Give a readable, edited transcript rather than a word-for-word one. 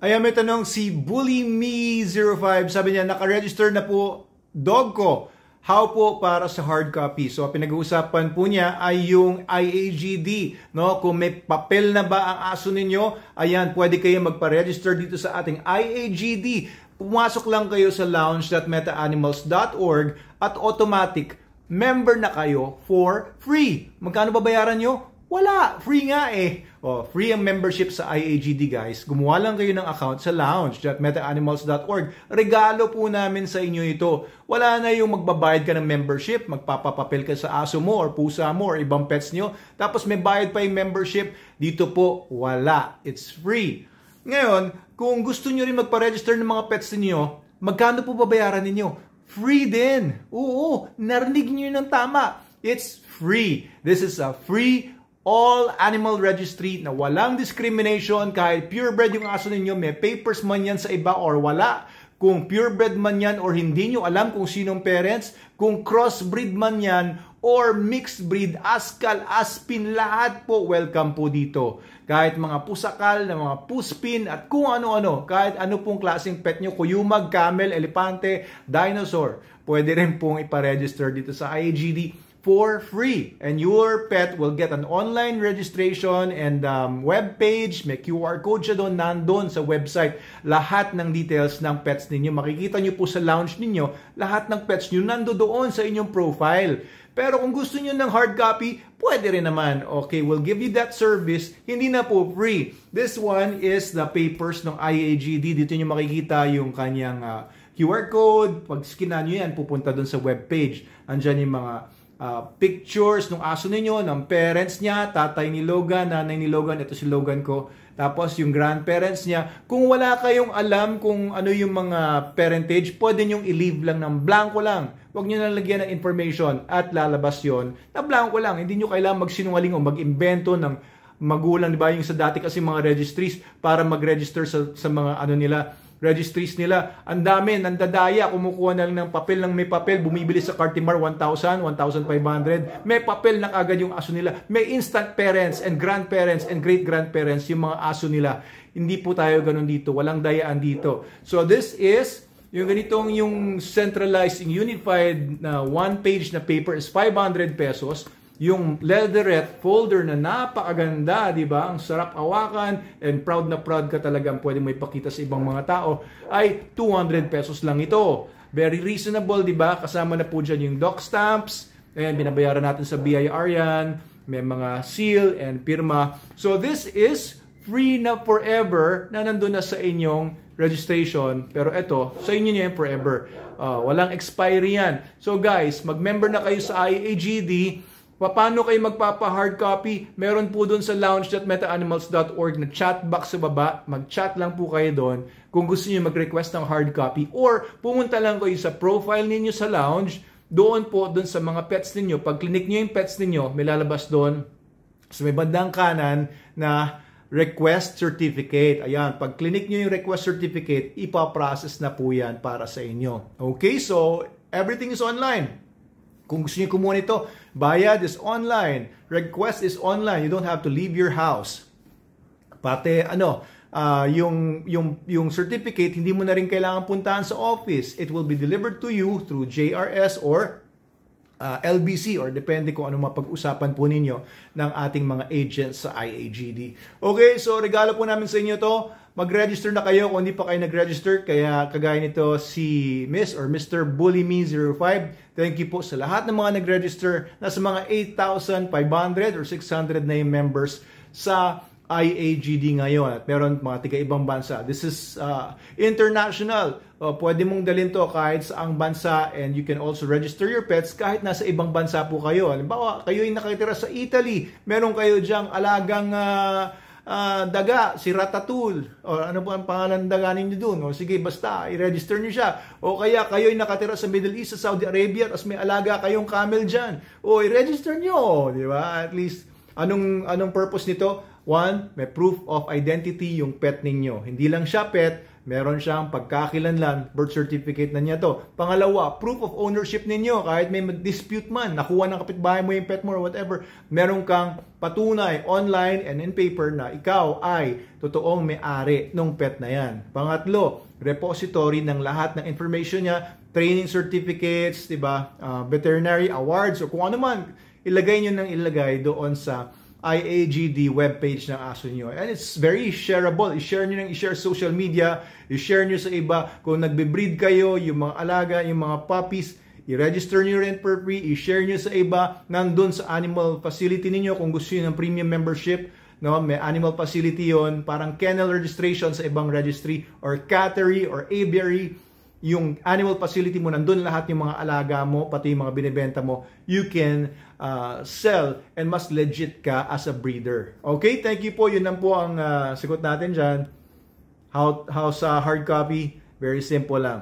Ayan, may tanong si BullyMe05. Sabi niya, naka-register na po dog ko. How po para sa hard copy? So, pinag-uusapan po niya ay yung IAGD. No? Kung may papel na ba ang aso ninyo, ayan, pwede kayo magpa-register dito sa ating IAGD. Pumasok lang kayo sa lounge.metaanimals.org at automatic member na kayo for free. Magkano babayaran nyo? Wala. Free nga eh. Free ang membership sa IAGD, guys. Gumawa lang kayo ng account sa lounge.metaanimals.org. Regalo po namin sa inyo ito. Wala na yung magbabayad ka ng membership, magpapapapel ka sa aso mo or pusa mo or ibang pets nyo, tapos may bayad pa yung membership. Dito po, wala. It's free. Ngayon, kung gusto nyo rin magpa-register ng mga pets niyo, magkano po babayaran ninyo? Free din. Oo, narinig nyo ng tama. It's free. This is a free all animal registry na walang discrimination. Kahit purebred yung aso ninyo, may papers man yan sa iba or wala. Kung purebred man yan or hindi nyo alam kung sinong parents, kung crossbreed man yan or mixed breed, askal, aspin, lahat po welcome po dito. Kahit mga pusakal, na mga puspin at kung ano-ano, kahit ano pong klaseng pet nyo, kuyumag, camel, elepante, dinosaur, pwede rin pong iparegister dito sa IAGD for free, and your pet will get an online registration and web page. May QR code siya doon, nandun sa website. Lahat ng details ng pets ninyo, makikita nyo po sa lounge ninyo, lahat ng pets nyo nando doon sa inyong profile. Pero kung gusto nyo ng hard copy, pwede rin naman. Okay, we'll give you that service. Hindi na po free. This one is the papers ng IAGD. Dito nyo makikita yung kanyang QR code. Pag skinan nyo yan, pupunta doon sa web page. Andyan yung mga pictures ng aso ninyo, ng parents niya, tatay ni Logan, nanay ni Logan, ito si Logan ko. Tapos yung grandparents niya. Kung wala kayong alam kung ano yung mga parentage, pwede nyong i-leave lang ng blanco lang. Huwag nyo nalagyan ng information at lalabas yon na blanco lang. Hindi nyo kailangan magsinungaling o mag-invento ng magulang, di ba? Yung sa dati kasi mga registries para mag-register sa mga ano nila, registries nila. Ang dami, nandadaya, kumukuha na lang ng papel ng may papel, bumibili sa Cartimar 1,000, 1,500. May papel na agad yung aso nila. May instant parents and grandparents and great-grandparents yung mga aso nila. Hindi po tayo ganun dito. Walang dayaan dito. So this is yung ganitong yung centralized, unified na one-page na paper is 500 pesos. Yung leatherette folder na napakaganda, di ba? Ang sarap awakan and proud na proud ka talagang pwede mo ipakita sa ibang mga tao ay 200 pesos lang ito. Very reasonable, di ba? Kasama na po dyan yung doc stamps. Ayan, binabayaran natin sa BIR yan. May mga seal and pirma. So this is free na forever na nandun na sa inyong registration. Pero ito, sa inyo niya forever. Walang expiry yan. So guys, mag-member na kayo sa IAGD. Paano kayo magpapa-hard copy? Meron po doon sa lounge.metaanimals.org na chat box sa baba. Mag-chat lang po kayo doon kung gusto niyo mag-request ng hard copy. Or pumunta lang kayo sa profile ninyo sa lounge. Doon po, doon sa mga pets ninyo. Pag clinic niyo yung pets ninyo, may lalabas doon sa may bandang kanan na request certificate. Ayan, pag clinic niyo yung request certificate, ipaprocess na po yan para sa inyo. Okay, so everything is online. Kung gusto niyo kumuha nito, bayad is online, request is online. You don't have to leave your house. Pati yung certificate, hindi mo na rin kailangan puntahan sa office. It will be delivered to you through JRS or LBC or depende kung ano mapag-usapan po ninyo ng ating mga agents sa IAGD. Okay, so regalo po namin sa inyo to. Mag-register na kayo kung hindi pa kayo nag-register. Kaya kagaya nito si Miss or Mr. BullyMe05. Thank you po sa lahat ng mga nag-register. Nasa mga 8,500 or 600 na yung members sa IAGD ngayon. At meron mga tiga-ibang bansa. This is international. Pwede mong dalhin to kahit sa ang bansa and you can also register your pets kahit nasa ibang bansa po kayo. Halimbawa, kayo yung nakatira sa Italy. Meron kayo dyang alagang daga, si Ratatouille, o ano po ang pangalan ng daga ninyo doon, o sige basta, i-register nyo siya, o kaya kayo'y nakatira sa Middle East, sa Saudi Arabia, tapos may alaga kayong camel dyan, o i-register nyo, di ba? At least, anong purpose nito? One, may proof of identity yung pet ninyo. Hindi lang siya pet, meron siyang pagkakilanlan, birth certificate na niya to. Pangalawa, proof of ownership ninyo. Kahit may dispute man, nakuha ng kapitbahay mo yung pet mo or whatever, meron kang patunay online and in paper na ikaw ay totoong may-ari ng pet na yan. Pangatlo, repository ng lahat ng information niya, training certificates, diba? Veterinary awards o kung ano man, ilagay nyo ng ilagay doon sa IAGD webpage ng aso nyo. And it's very shareable. I-share nyo i-share social media, i-share nyo sa iba. Kung nagbe-breed kayo, yung mga alaga, yung mga puppies, i-register nyo rin for free, i-share nyo sa iba, nandun sa animal facility ninyo. Kung gusto nyo ng premium membership, no, may animal facility yon, parang kennel registration sa ibang registry, or cattery, or aviary. Yung animal facility mo, nandun lahat yung mga alaga mo, pati yung mga binibenta mo, you can sell and mas legit ka as a breeder. Okay, thank you po. Yun lang po ang sagot natin dyan. How sa hard copy? Very simple lang.